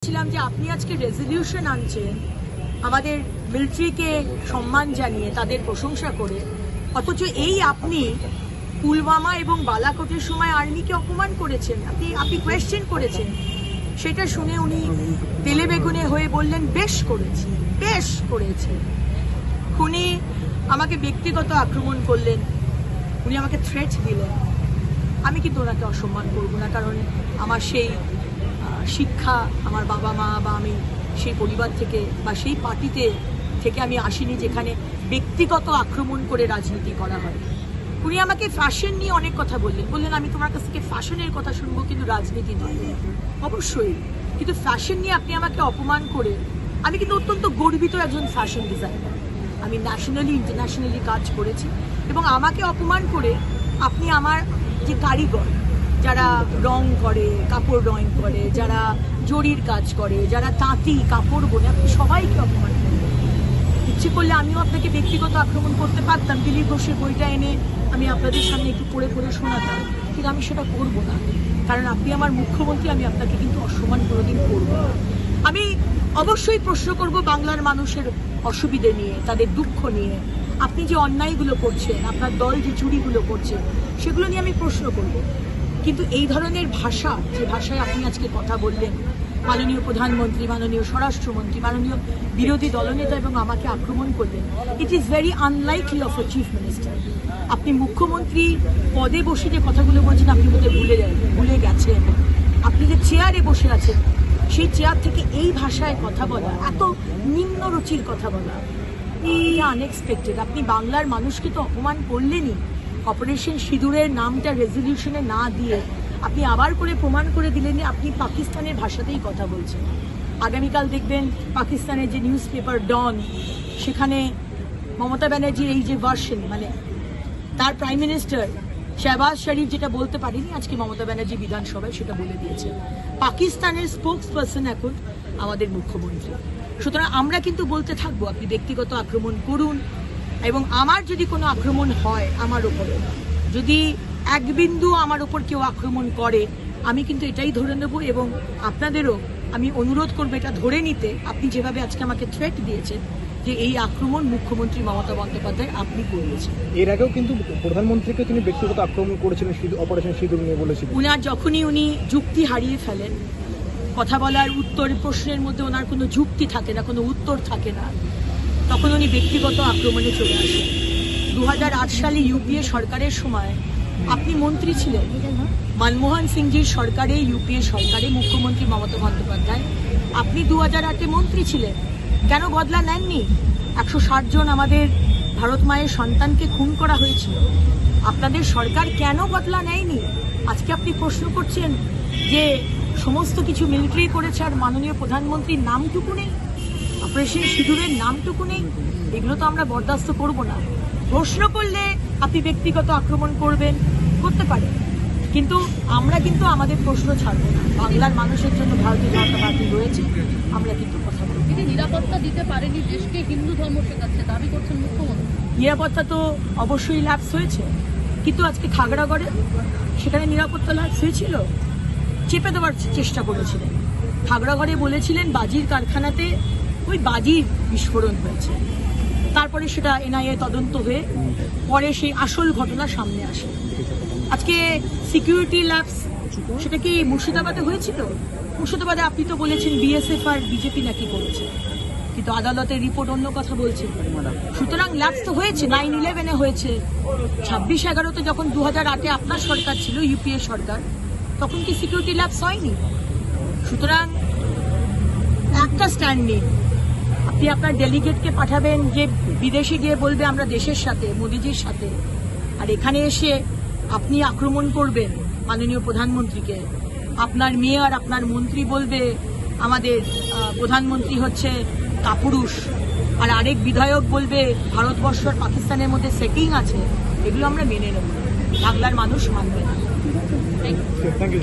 বলছিলাম যে আপনি আজকে রেজলিউশন আনছেন আমাদের মিলিটারিকে সম্মান জানিয়ে তাদের প্রশংসা করে, অথচ এই আপনি পুলওয়ামা এবং বালাকোটের সময় আর্মিকে অপমান করেছেন, আপনি কোয়েশ্চেন করেছেন। সেটা শুনে উনি তেলে বেগুনে হয়ে বললেন বেশ করেছি। উনি আমাকে ব্যক্তিগত আক্রমণ করলেন, উনি আমাকে থ্রেট দিলেন। আমি কিন্তু ওনাকে অসম্মান করব না, কারণ আমার সেই শিক্ষা আমার বাবা মা বা আমি সেই পরিবার থেকে বা সেই পার্টিতে থেকে আমি আসিনি যেখানে ব্যক্তিগত আক্রমণ করে রাজনীতি করা হয়। উনি আমাকে ফ্যাশন নিয়ে অনেক কথা বললেন আমি তোমার কাছ থেকে ফ্যাশনের কথা শুনবো, কিন্তু রাজনীতি নয়। অবশ্যই, কিন্তু ফ্যাশন নিয়ে আপনি আমাকে অপমান করে, আমি কিন্তু অত্যন্ত গর্বিত একজন ফ্যাশন ডিজাইনার। আমি ন্যাশনালি ইন্টারন্যাশনালি কাজ করেছি, এবং আমাকে অপমান করে আপনি আমার যে কারিগর যারা রং করে, কাপড় ড্রয়িং করে, যারা জরির কাজ করে, যারা তাঁতি কাপড় বোনে, আপনি সবাইকে অপমান করেন। ইচ্ছে করলে আমিও আপনাকে ব্যক্তিগত আক্রমণ করতে পারতাম, দিলীপ ঘোষের বইটা এনে আমি আপনাদের সামনে একটু পড়ে শোনাতাম, কিন্তু আমি সেটা করবো না, কারণ আপনি আমার মুখ্যমন্ত্রী। আমি আপনাকে কিন্তু অসম্মান কোনোদিন করবো না। আমি অবশ্যই প্রশ্ন করব বাংলার মানুষের অসুবিধে নিয়ে, তাদের দুঃখ নিয়ে। আপনি যে অন্যায়গুলো করছেন, আপনার দল যে চুরিগুলো করছে, সেগুলো নিয়ে আমি প্রশ্ন করব। কিন্তু এই ধরনের ভাষা, যে ভাষায় আপনি আজকে কথা বললেন, মাননীয় প্রধানমন্ত্রী, মাননীয় স্বরাষ্ট্রমন্ত্রী, মাননীয় বিরোধী দলনেতা এবং আমাকে আক্রমণ করলেন, it is very unlikely of a chief minister. আপনি মুখ্যমন্ত্রী পদে বসে যে কথাগুলো বলছেন, আপনি বোধহয় ভুলে গেছেন। আপনি যে চেয়ারে বসে আছেন, সেই চেয়ার থেকে এই ভাষায় কথা বলা, এত নিম্ন রুচির কথা বলা, এটা আনএক্সপেক্টেড। আপনি বাংলার মানুষকে তো অপমান করলেনই। অপারেশন সিঁদুরের নামটা রেজলিউশনে না দিয়ে আপনি আবার করে প্রমাণ করে দিলেন যে আপনি পাকিস্তানের ভাষাতেই কথা বলছেন। আগামীকাল দেখবেন পাকিস্তানের যে নিউজ পেপার ডন, সেখানে মমতা ব্যানার্জির এই যে ভার্সন, মানে তার প্রাইম মিনিস্টার শাহবাজ শরীফ যেটা বলতে পারেনি, আজকে মমতা ব্যানার্জি বিধানসভায় সেটা বলে দিয়েছে। পাকিস্তানের স্পোক্স পার্সন এখন আমাদের মুখ্যমন্ত্রী। সুতরাং আমরা কিন্তু বলতে থাকবো, আপনি ব্যক্তিগত আক্রমণ করুন, এবং আমার যদি কোনো আক্রমণ হয় আমার ওপরে, যদি এক বিন্দু আমার ওপর কেউ আক্রমণ করে, আমি কিন্তু এটাই ধরে নেব, এবং আপনাদেরও আমি অনুরোধ করবো এটা ধরে নিতে। আপনি যেভাবে আজকে আমাকে থ্রেট দিয়েছেন যে এই আক্রমণ মুখ্যমন্ত্রী মমতা বন্দ্যোপাধ্যায় আপনি করিয়েছেন। এর আগেও কিন্তু প্রধানমন্ত্রীকে তিনি ব্যক্তিগত আক্রমণ করেছিলেন অপারেশন সিঁদুর নিয়ে বলেছিলেন। উনার যখনই উনি যুক্তি হারিয়ে ফেলেন, কথা বলার উত্তর প্রশ্নের মধ্যে ওনার কোনো যুক্তি থাকে না, কোনো উত্তর থাকে না, তখন উনি ব্যক্তিগত আক্রমণে চলে আসেন। 2008 সালে ইউপিএ সরকারের সময় আপনি মন্ত্রী ছিলেন, মনমোহন সিংজির সরকারে, ইউপিএ সরকারে মুখ্যমন্ত্রী মমতা বন্দ্যোপাধ্যায়, আপনি 2008-এ মন্ত্রী ছিলেন। কেন বদলা নেননি? 160 জন আমাদের ভারত মায়ের সন্তানকে খুন করা হয়েছিল, আপনাদের সরকার কেন বদলা নেয়নি? আজকে আপনি প্রশ্ন করছেন যে সমস্ত কিছু মিলিটারি করেছে আর মাননীয় প্রধানমন্ত্রীর নামটুকু নেই, অপারেশন সিঁদুরের নামটুকু নেই। এগুলো তো আমরা বরদাস্ত করব না। প্রশ্ন করলে আপনি ব্যক্তিগত আক্রমণ করতে পারেন, কিন্তু আমরা কিন্তু আমাদের প্রশ্ন ছাড়ব না। বাংলার মানুষের জন্য ভারতীয় জনতা পার্টি রয়েছে, আমরা কিন্তু কথা বলব। তিনি নিরাপত্তা দিতে পারেনি, দেশকে হিন্দু ধর্ম শেখাচ্ছে দাবি করছেন মুখ্যমন্ত্রী। নিরাপত্তা তো অবশ্যই ল্যাপস হয়েছে, কিন্তু আজকে খাগড়াগড়ে সেখানে নিরাপত্তা ল্যাপস হয়েছিল, চেপে দেওয়ার চেষ্টা করেছিলেন। খাগড়াগড়ে বলেছিলেন বাজির কারখানাতে ওই বাজির বিস্ফোরণ হয়েছে, তারপরে সেটা এনআইএ তদন্ত হয়ে পরে সেই আসল ঘটনা সামনে আসে। আজকে সিকিউরিটি ল্যাপস, সেটা কি মুর্শিদাবাদে হয়েছিল? মুর্শিদাবাদে আপনি তো বলেছেন বিএসএফ আর বিজেপি নাকি করেছে, কিন্তু আদালতের রিপোর্ট অন্য কথা বলছে। সুতরাং ল্যাপস তো হয়েছে, 9/11-এ হয়েছে, 26/11-তে যখন 2008-এ আপনার সরকার ছিল, ইউপিএ সরকার, তখন কি সিকিউরিটি ল্যাপস হয়নি? সুতরাং একটা স্ট্যান্ড নিন। আপনি আপনার ডেলিগেটকে পাঠাবেন যে বিদেশে গিয়ে বলবে আমরা দেশের সাথে, মোদিজির সাথে, আর এখানে এসে আপনি আক্রমণ করবেন মাননীয় প্রধানমন্ত্রীকে। আপনার মেয়ে আর আপনার মন্ত্রী বলবে আমাদের প্রধানমন্ত্রী হচ্ছে কাপুরুষ, আর আরেক বিধায়ক বলবে ভারতবর্ষ আর পাকিস্তানের মধ্যে সেটিং আছে। এগুলো আমরা মেনে নেব, বাংলার মানুষ মানবে না। Thank you.